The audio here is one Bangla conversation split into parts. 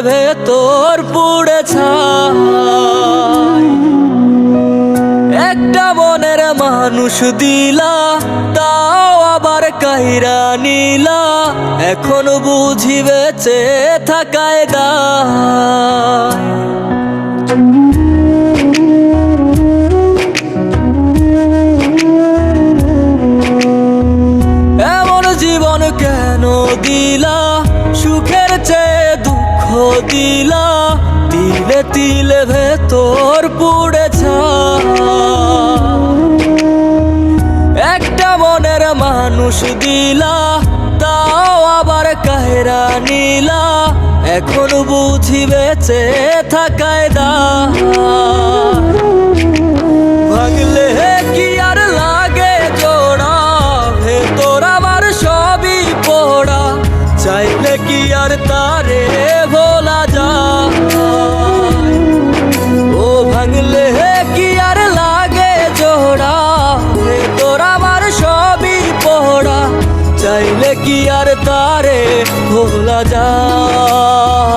ভেতর পুড়ে ছাই। একটা মনের মানুষ দিলা, তাও আবার কাইরা নিলা, এখন বুঝি বেঁচে থাকায় দায়। এমন জীবন কেন দিলা, সুখের চেয়ে দুঃখ দিলা, তিলে তিলে ভেতর পুড়ে ছাই। একটা মনের মানুষ দিলা, তাও আবার কাহেরা নিলা, এখন বুঝি বেঁচে থাকায় দায়। ভাগলে কি আর লাগে জোড়া, ভেতর আমার সবই পোড়া, চাইলে কি আর তারে ভোলা যায়। ও ভাঙলে কি আর লাগে জোড়া, ভেতর আমার সবই পোড়া, চাইলে কি আর তারে ভোলা যায়।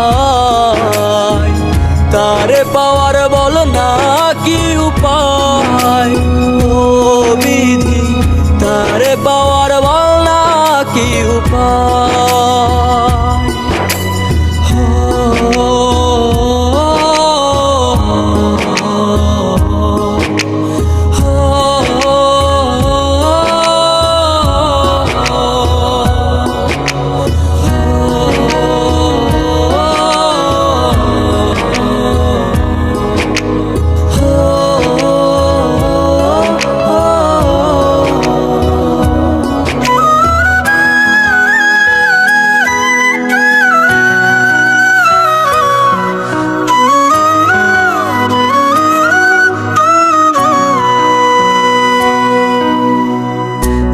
তারে পাওয়ার বল না কি উপায়, ও বিধি তারে পাওয়ার বল না কি উপায়।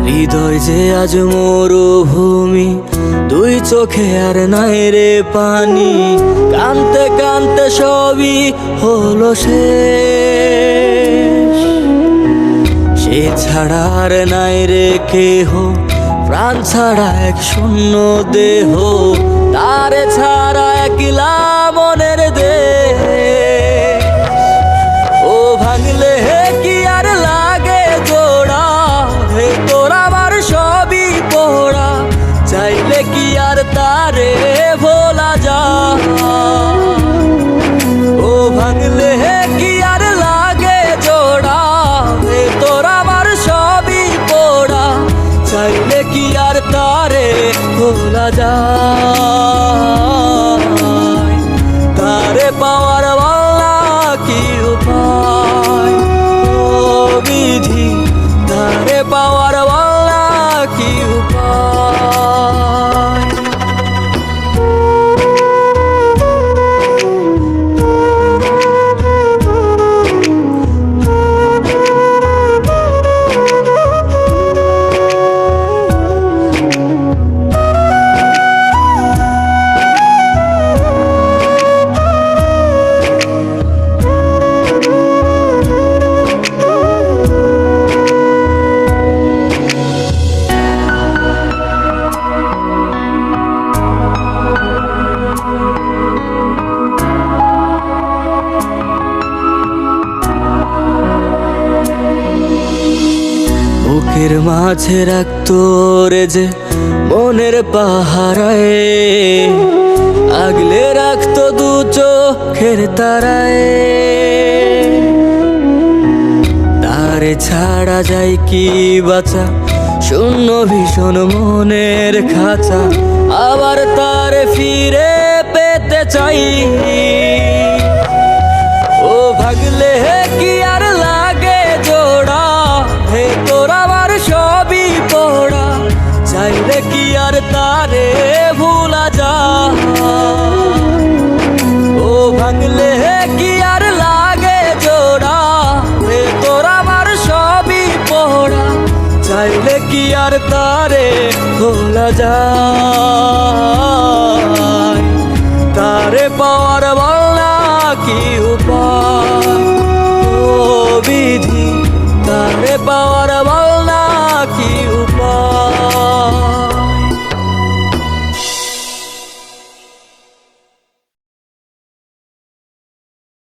হৃদয় যে আজ মরুভূমি, দুই চোখে আর নাই রে পানি, কানতে কানতে সবই হলো শেষ। সে ছাড়া আর নাই রে কেহ, প্রাণ ছাড়া এক শূন্য দেহ, তারে ছাড়া একলা মনের দেহ। ও ভাঙলে কি আর লাগে জোড়া, ভেতর আমার সবই পোড়া, চাইলে কি আর তারে ভোলা যায়। ও ভাঙলে কি আর লাগে জোড়া, ভেতর আমার সবই পোড়া, চাইলে কি আর তারে ভোলা যায়। তারে পাওয়ার বলা কি উপায়, ও বিধি তারে পাওয়ার বলা কি উপায়। বুকের মাঝে রাখতো রে যে মনের পাহারায়, আগলে রাখতো দু চোখের তারায়। তারে ছাড়া যায় কি বাঁচা, শূন্য ভীষণ মনের খাঁচা, আবার তারে ফিরে পেতে চাই। ও ভাগলে কি আর লাগে জোড়া, ভেতর আমার সবই পোড়া, চাইলে কি আর তারে ভোলা যায়। ও ভাঙলে কি আর লাগে জোড়া, ভেতর আমার সবই পোড়া, চাইলে কি আর তারে ভোলা যায়।